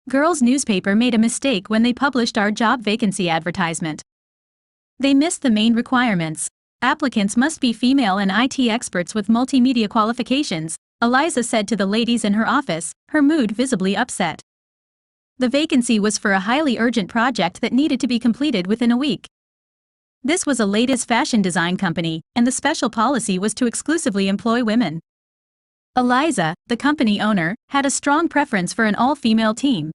Girls' newspaper made a mistake when they published our job vacancy advertisement. They missed the main requirements. Applicants must be female and IT experts with multimedia qualifications, Eliza said to the ladies in her office, her mood visibly upset. The vacancy was for a highly urgent project that needed to be completed within a week. This was a latest fashion design company, and the special policy was to exclusively employ women. Eliza, the company owner, had a strong preference for an all-female team.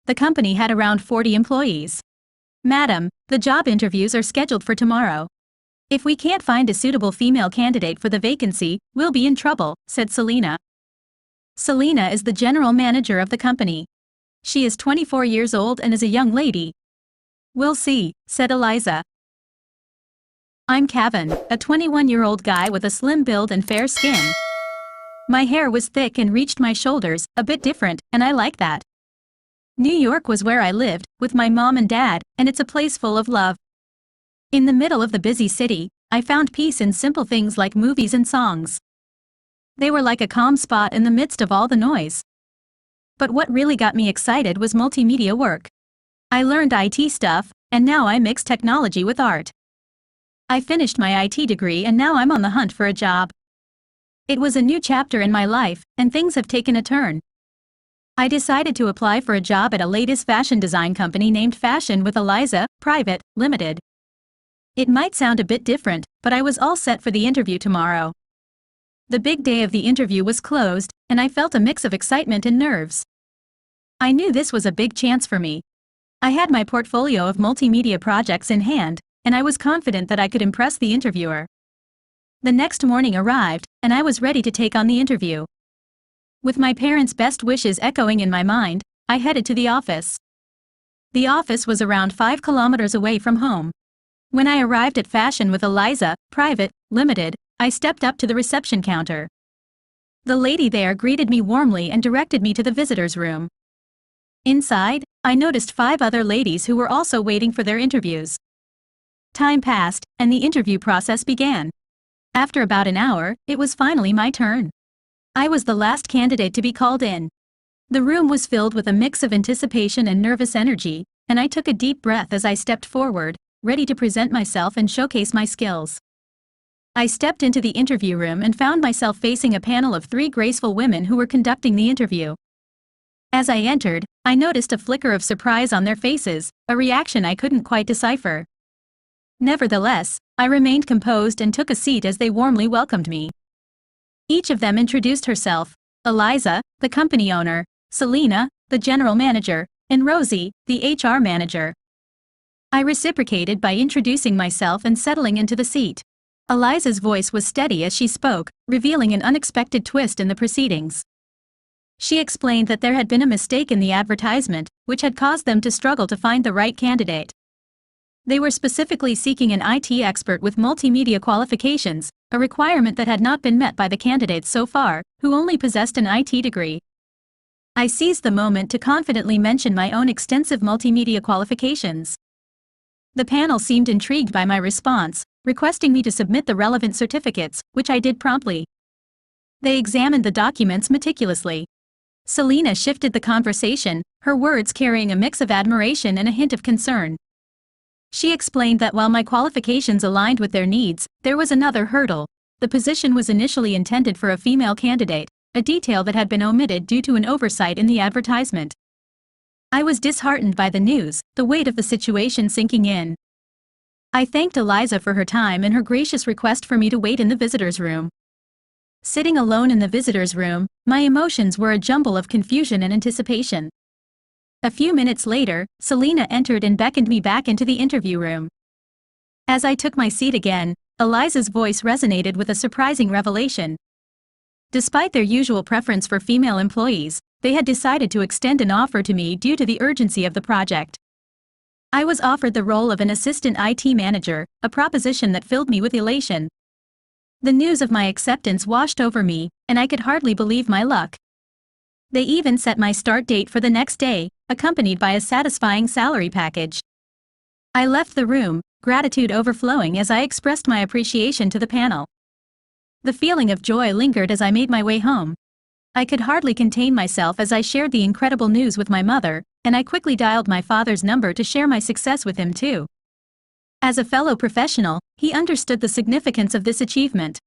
The company had around 40 employees. "Madam, the job interviews are scheduled for tomorrow. If we can't find a suitable female candidate for the vacancy, we'll be in trouble," said Selena. Selena is the general manager of the company. She is 24 years old and is a young lady. "We'll see," said Eliza. "I'm Kevin, a 21-year-old guy with a slim build and fair skin. My hair was thick and reached my shoulders, a bit different, and I like that. New York was where I lived, with my mom and dad, and it's a place full of love. In the middle of the busy city, I found peace in simple things like movies and songs. They were like a calm spot in the midst of all the noise. But what really got me excited was multimedia work. I learned IT stuff, and now I mix technology with art. I finished my IT degree and now I'm on the hunt for a job. It was a new chapter in my life, and things have taken a turn. I decided to apply for a job at a latest fashion design company named Fashion with Eliza, Private, Limited. It might sound a bit different, but I was all set for the interview tomorrow. The big day of the interview was closed, and I felt a mix of excitement and nerves. I knew this was a big chance for me. I had my portfolio of multimedia projects in hand, and I was confident that I could impress the interviewer. The next morning arrived, and I was ready to take on the interview. With my parents' best wishes echoing in my mind, I headed to the office. The office was around 5 kilometers away from home. When I arrived at Fashion with Eliza, Private, Limited, I stepped up to the reception counter. The lady there greeted me warmly and directed me to the visitors' room. Inside, I noticed 5 other ladies who were also waiting for their interviews. Time passed, and the interview process began. After about an hour, it was finally my turn. I was the last candidate to be called in. The room was filled with a mix of anticipation and nervous energy, and I took a deep breath as I stepped forward, ready to present myself and showcase my skills. I stepped into the interview room and found myself facing a panel of 3 graceful women who were conducting the interview. As I entered, I noticed a flicker of surprise on their faces, a reaction I couldn't quite decipher. Nevertheless, I remained composed and took a seat as they warmly welcomed me. Each of them introduced herself: Eliza, the company owner; Selena, the general manager; and Rosie, the HR manager. I reciprocated by introducing myself and settling into the seat. Eliza's voice was steady as she spoke, revealing an unexpected twist in the proceedings. She explained that there had been a mistake in the advertisement, which had caused them to struggle to find the right candidate. They were specifically seeking an IT expert with multimedia qualifications, a requirement that had not been met by the candidates so far, who only possessed an IT degree. I seized the moment to confidently mention my own extensive multimedia qualifications. The panel seemed intrigued by my response, requesting me to submit the relevant certificates, which I did promptly. They examined the documents meticulously. Selena shifted the conversation, her words carrying a mix of admiration and a hint of concern. She explained that while my qualifications aligned with their needs, there was another hurdle. The position was initially intended for a female candidate, a detail that had been omitted due to an oversight in the advertisement. I was disheartened by the news, the weight of the situation sinking in. I thanked Eliza for her time and her gracious request for me to wait in the visitors' room. Sitting alone in the visitors' room, my emotions were a jumble of confusion and anticipation. A few minutes later, Selena entered and beckoned me back into the interview room. As I took my seat again, Eliza's voice resonated with a surprising revelation. Despite their usual preference for female employees, they had decided to extend an offer to me due to the urgency of the project. I was offered the role of an assistant IT manager, a proposition that filled me with elation. The news of my acceptance washed over me, and I could hardly believe my luck. They even set my start date for the next day, accompanied by a satisfying salary package. I left the room, gratitude overflowing as I expressed my appreciation to the panel. The feeling of joy lingered as I made my way home. I could hardly contain myself as I shared the incredible news with my mother, and I quickly dialed my father's number to share my success with him too. As a fellow professional, he understood the significance of this achievement.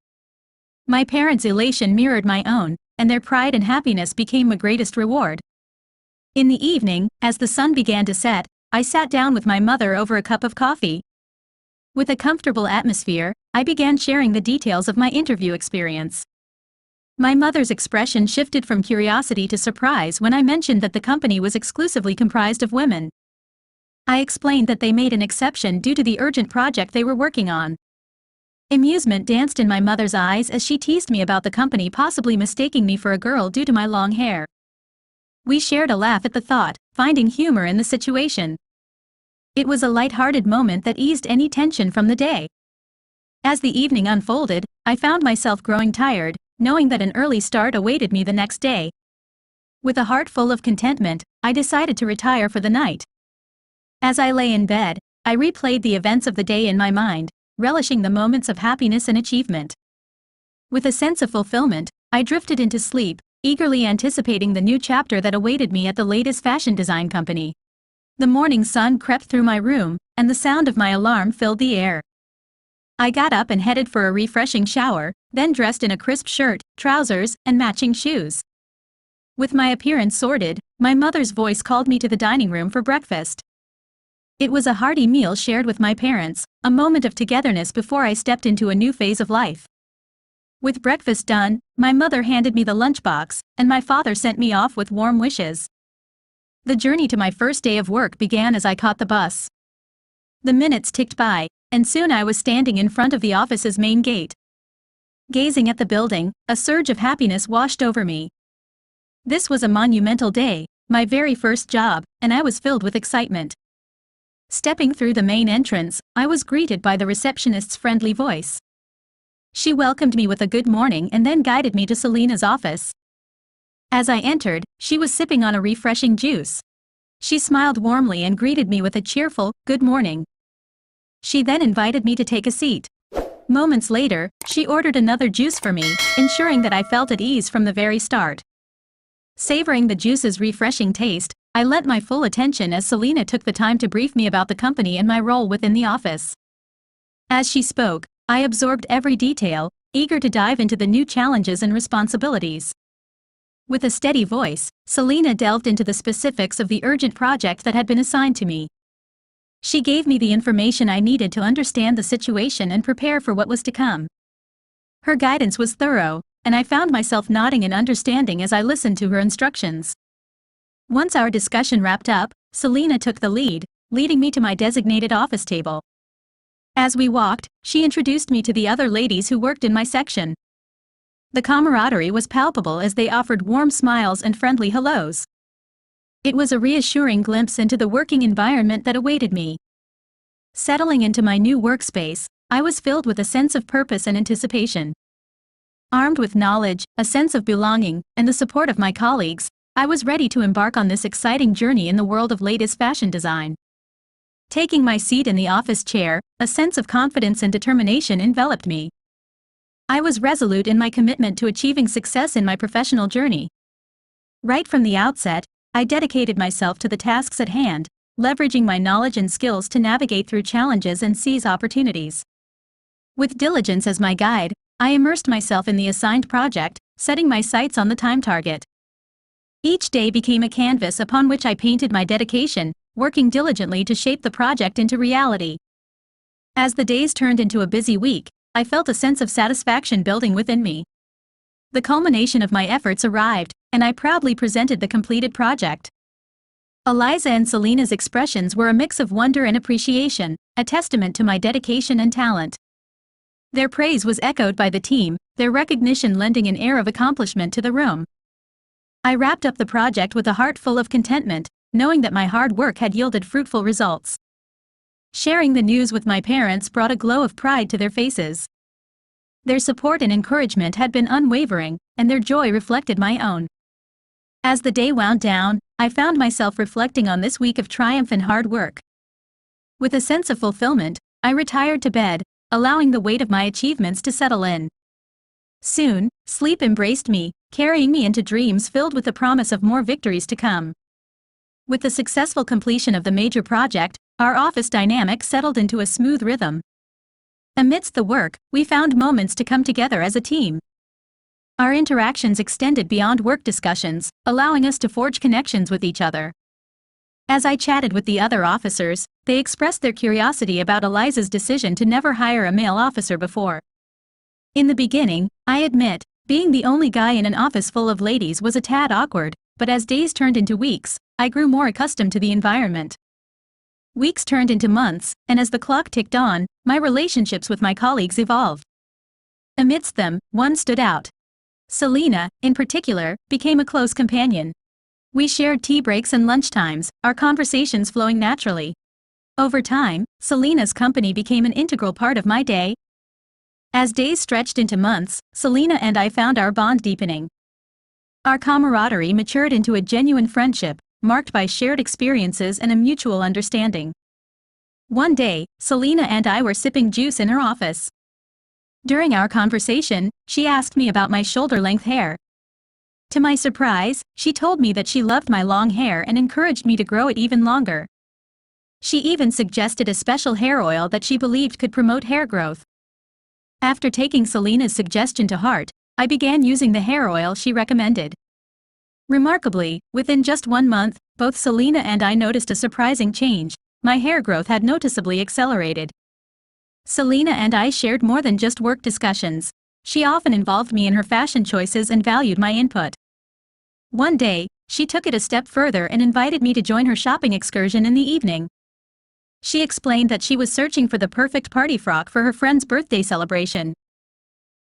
My parents' elation mirrored my own, and their pride and happiness became my greatest reward. In the evening, as the sun began to set, I sat down with my mother over a cup of coffee. With a comfortable atmosphere, I began sharing the details of my interview experience. My mother's expression shifted from curiosity to surprise when I mentioned that the company was exclusively comprised of women. I explained that they made an exception due to the urgent project they were working on. Amusement danced in my mother's eyes as she teased me about the company possibly mistaking me for a girl due to my long hair. We shared a laugh at the thought, finding humor in the situation. It was a light-hearted moment that eased any tension from the day. As the evening unfolded, I found myself growing tired, knowing that an early start awaited me the next day. With a heart full of contentment, I decided to retire for the night. As I lay in bed, I replayed the events of the day in my mind, relishing the moments of happiness and achievement. With a sense of fulfillment, I drifted into sleep, eagerly anticipating the new chapter that awaited me at the latest fashion design company. The morning sun crept through my room, and the sound of my alarm filled the air. I got up and headed for a refreshing shower, then dressed in a crisp shirt, trousers, and matching shoes. With my appearance sorted, my mother's voice called me to the dining room for breakfast. It was a hearty meal shared with my parents, a moment of togetherness before I stepped into a new phase of life. With breakfast done, my mother handed me the lunchbox, and my father sent me off with warm wishes. The journey to my first day of work began as I caught the bus. The minutes ticked by, and soon I was standing in front of the office's main gate. Gazing at the building, a surge of happiness washed over me. This was a monumental day, my very first job, and I was filled with excitement. Stepping through the main entrance, I was greeted by the receptionist's friendly voice. She welcomed me with a good morning and then guided me to Selena's office. As I entered, she was sipping on a refreshing juice. She smiled warmly and greeted me with a cheerful, "Good morning." She then invited me to take a seat. Moments later, she ordered another juice for me, ensuring that I felt at ease from the very start. Savoring the juice's refreshing taste, I lent my full attention as Selena took the time to brief me about the company and my role within the office. As she spoke, I absorbed every detail, eager to dive into the new challenges and responsibilities. With a steady voice, Selena delved into the specifics of the urgent project that had been assigned to me. She gave me the information I needed to understand the situation and prepare for what was to come. Her guidance was thorough, and I found myself nodding in understanding as I listened to her instructions. Once our discussion wrapped up, Selena took the lead, leading me to my designated office table. As we walked, she introduced me to the other ladies who worked in my section. The camaraderie was palpable as they offered warm smiles and friendly hellos. It was a reassuring glimpse into the working environment that awaited me. Settling into my new workspace, I was filled with a sense of purpose and anticipation. Armed with knowledge, a sense of belonging, and the support of my colleagues, I was ready to embark on this exciting journey in the world of latest fashion design. Taking my seat in the office chair, a sense of confidence and determination enveloped me. I was resolute in my commitment to achieving success in my professional journey. Right from the outset, I dedicated myself to the tasks at hand, leveraging my knowledge and skills to navigate through challenges and seize opportunities. With diligence as my guide, I immersed myself in the assigned project, setting my sights on the time target. Each day became a canvas upon which I painted my dedication, working diligently to shape the project into reality. As the days turned into a busy week, I felt a sense of satisfaction building within me. The culmination of my efforts arrived, and I proudly presented the completed project. Eliza and Selena's expressions were a mix of wonder and appreciation, a testament to my dedication and talent. Their praise was echoed by the team, their recognition lending an air of accomplishment to the room. I wrapped up the project with a heart full of contentment, knowing that my hard work had yielded fruitful results. Sharing the news with my parents brought a glow of pride to their faces. Their support and encouragement had been unwavering, and their joy reflected my own. As the day wound down, I found myself reflecting on this week of triumph and hard work. With a sense of fulfillment, I retired to bed, allowing the weight of my achievements to settle in. Soon, sleep embraced me, carrying me into dreams filled with the promise of more victories to come. With the successful completion of the major project, our office dynamic settled into a smooth rhythm. Amidst the work, we found moments to come together as a team. Our interactions extended beyond work discussions, allowing us to forge connections with each other. As I chatted with the other officers, they expressed their curiosity about Eliza's decision to never hire a male officer before. In the beginning, I admit, being the only guy in an office full of ladies was a tad awkward, but as days turned into weeks, I grew more accustomed to the environment. Weeks turned into months, and as the clock ticked on, my relationships with my colleagues evolved. Amidst them, one stood out. Selena, in particular, became a close companion. We shared tea breaks and lunchtimes, our conversations flowing naturally. Over time, Selena's company became an integral part of my day. As days stretched into months, Selena and I found our bond deepening. Our camaraderie matured into a genuine friendship, marked by shared experiences and a mutual understanding. One day, Selena and I were sipping juice in her office. During our conversation, she asked me about my shoulder-length hair. To my surprise, she told me that she loved my long hair and encouraged me to grow it even longer. She even suggested a special hair oil that she believed could promote hair growth. After taking Selena's suggestion to heart, I began using the hair oil she recommended. Remarkably, within just 1 month, both Selena and I noticed a surprising change. My hair growth had noticeably accelerated. Selena and I shared more than just work discussions. She often involved me in her fashion choices and valued my input. One day, she took it a step further and invited me to join her shopping excursion in the evening. She explained that she was searching for the perfect party frock for her friend's birthday celebration.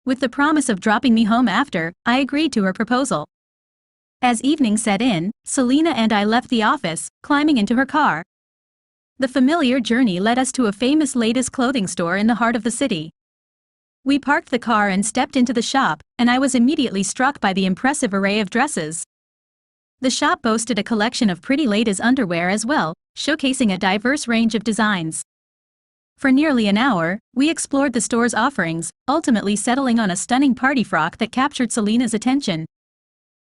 With the promise of dropping me home after, I agreed to her proposal. As evening set in, Selena and I left the office, climbing into her car. The familiar journey led us to a famous ladies' clothing store in the heart of the city. We parked the car and stepped into the shop, and I was immediately struck by the impressive array of dresses. The shop boasted a collection of pretty ladies' underwear as well, showcasing a diverse range of designs. For nearly an hour, we explored the store's offerings, ultimately settling on a stunning party frock that captured Selena's attention.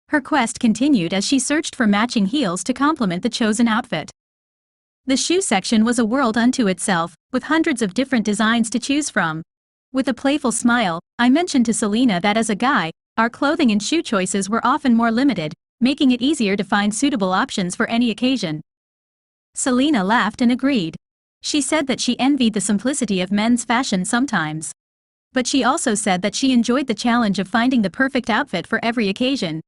Her quest continued as she searched for matching heels to complement the chosen outfit. The shoe section was a world unto itself, with hundreds of different designs to choose from. With a playful smile, I mentioned to Selena that as a guy, our clothing and shoe choices were often more limited, making it easier to find suitable options for any occasion. Selena laughed and agreed. She said that she envied the simplicity of men's fashion sometimes. But she also said that she enjoyed the challenge of finding the perfect outfit for every occasion.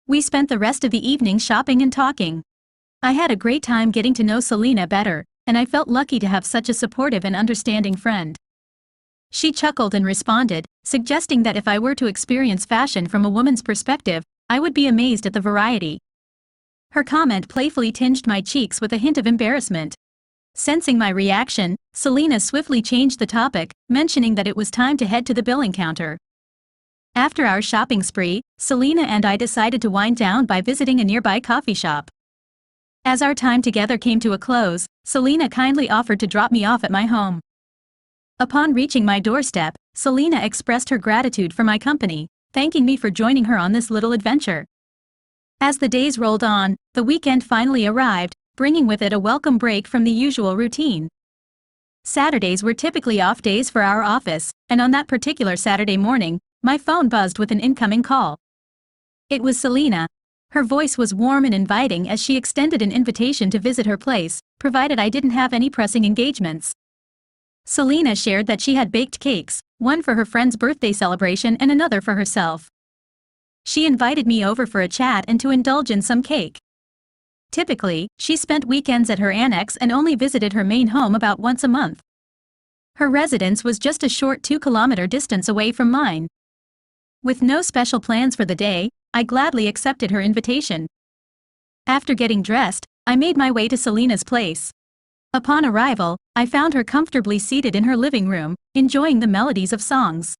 We spent the rest of the evening shopping and talking. I had a great time getting to know Selena better, and I felt lucky to have such a supportive and understanding friend. She chuckled and responded, suggesting that if I were to experience fashion from a woman's perspective, I would be amazed at the variety. Her comment playfully tinged my cheeks with a hint of embarrassment. Sensing my reaction, Selena swiftly changed the topic, mentioning that it was time to head to the billing counter. After our shopping spree, Selena and I decided to wind down by visiting a nearby coffee shop. As our time together came to a close, Selena kindly offered to drop me off at my home. Upon reaching my doorstep, Selena expressed her gratitude for my company, thanking me for joining her on this little adventure. As the days rolled on, the weekend finally arrived, bringing with it a welcome break from the usual routine. Saturdays were typically off days for our office, and on that particular Saturday morning, my phone buzzed with an incoming call. It was Selena. Her voice was warm and inviting as she extended an invitation to visit her place, provided I didn't have any pressing engagements. Selena shared that she had baked cakes, one for her friend's birthday celebration and another for herself. She invited me over for a chat and to indulge in some cake. Typically, she spent weekends at her annex and only visited her main home about once a month. Her residence was just a short 2-kilometer distance away from mine. With no special plans for the day, I gladly accepted her invitation. After getting dressed, I made my way to Selena's place. Upon arrival, I found her comfortably seated in her living room, enjoying the melodies of songs.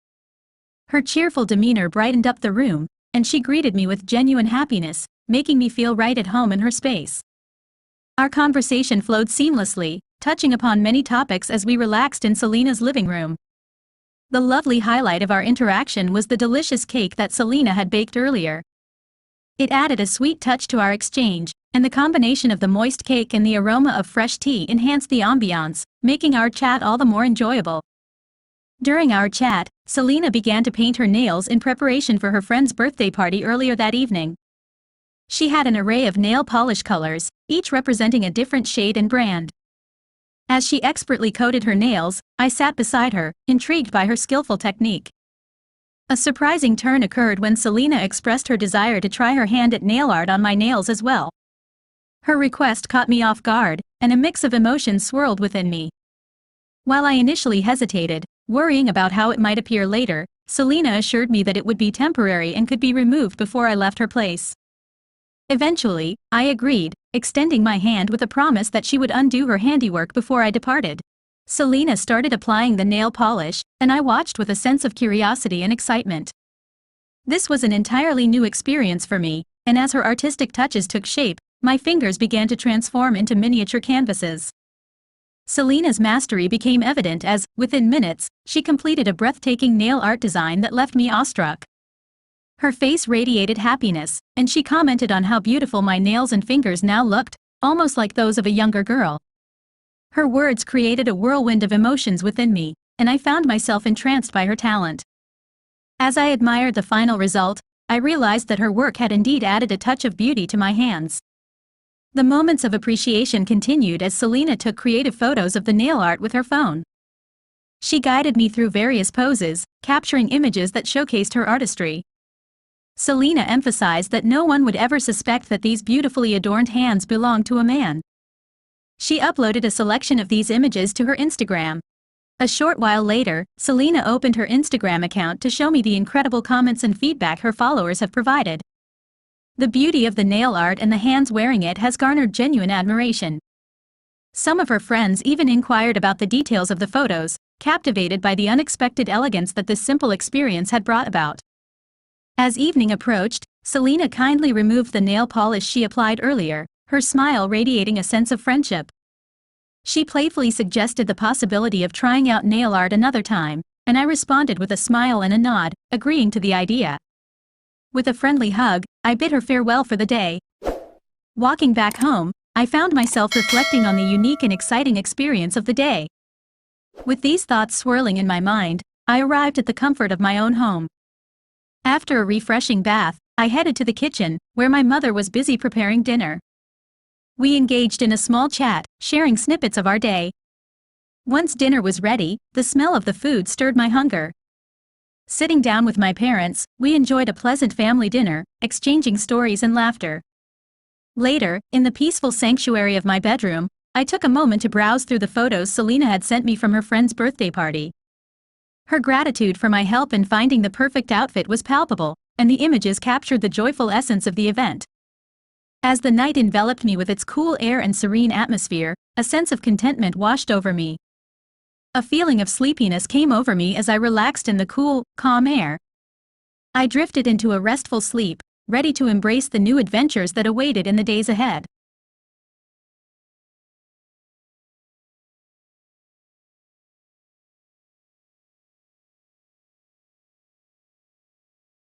Her cheerful demeanor brightened up the room, and she greeted me with genuine happiness, making me feel right at home in her space. Our conversation flowed seamlessly, touching upon many topics as we relaxed in Selena's living room. The lovely highlight of our interaction was the delicious cake that Selena had baked earlier. It added a sweet touch to our exchange, and the combination of the moist cake and the aroma of fresh tea enhanced the ambiance, making our chat all the more enjoyable. During our chat, Selena began to paint her nails in preparation for her friend's birthday party earlier that evening. She had an array of nail polish colors, each representing a different shade and brand. As she expertly coated her nails, I sat beside her, intrigued by her skillful technique. A surprising turn occurred when Selena expressed her desire to try her hand at nail art on my nails as well. Her request caught me off guard, and a mix of emotions swirled within me. While I initially hesitated, worrying about how it might appear later, Selena assured me that it would be temporary and could be removed before I left her place. Eventually, I agreed, extending my hand with a promise that she would undo her handiwork before I departed. Selena started applying the nail polish, and I watched with a sense of curiosity and excitement. This was an entirely new experience for me, and as her artistic touches took shape, my fingers began to transform into miniature canvases. Selena's mastery became evident as, within minutes, she completed a breathtaking nail art design that left me awestruck. Her face radiated happiness, and she commented on how beautiful my nails and fingers now looked, almost like those of a younger girl. Her words created a whirlwind of emotions within me, and I found myself entranced by her talent. As I admired the final result, I realized that her work had indeed added a touch of beauty to my hands. The moments of appreciation continued as Selena took creative photos of the nail art with her phone. She guided me through various poses, capturing images that showcased her artistry. Selena emphasized that no one would ever suspect that these beautifully adorned hands belonged to a man. She uploaded a selection of these images to her Instagram. A short while later, Selena opened her Instagram account to show me the incredible comments and feedback her followers have provided. The beauty of the nail art and the hands wearing it has garnered genuine admiration. Some of her friends even inquired about the details of the photos, captivated by the unexpected elegance that this simple experience had brought about. As evening approached, Selena kindly removed the nail polish she applied earlier, her smile radiating a sense of friendship. She playfully suggested the possibility of trying out nail art another time, and I responded with a smile and a nod, agreeing to the idea. With a friendly hug, I bid her farewell for the day. Walking back home, I found myself reflecting on the unique and exciting experience of the day. With these thoughts swirling in my mind, I arrived at the comfort of my own home. After a refreshing bath, I headed to the kitchen, where my mother was busy preparing dinner. We engaged in a small chat, sharing snippets of our day. Once dinner was ready, the smell of the food stirred my hunger. Sitting down with my parents, we enjoyed a pleasant family dinner, exchanging stories and laughter. Later, in the peaceful sanctuary of my bedroom, I took a moment to browse through the photos Selena had sent me from her friend's birthday party. Her gratitude for my help in finding the perfect outfit was palpable, and the images captured the joyful essence of the event. As the night enveloped me with its cool air and serene atmosphere, a sense of contentment washed over me. A feeling of sleepiness came over me as I relaxed in the cool, calm air. I drifted into a restful sleep, ready to embrace the new adventures that awaited in the days ahead.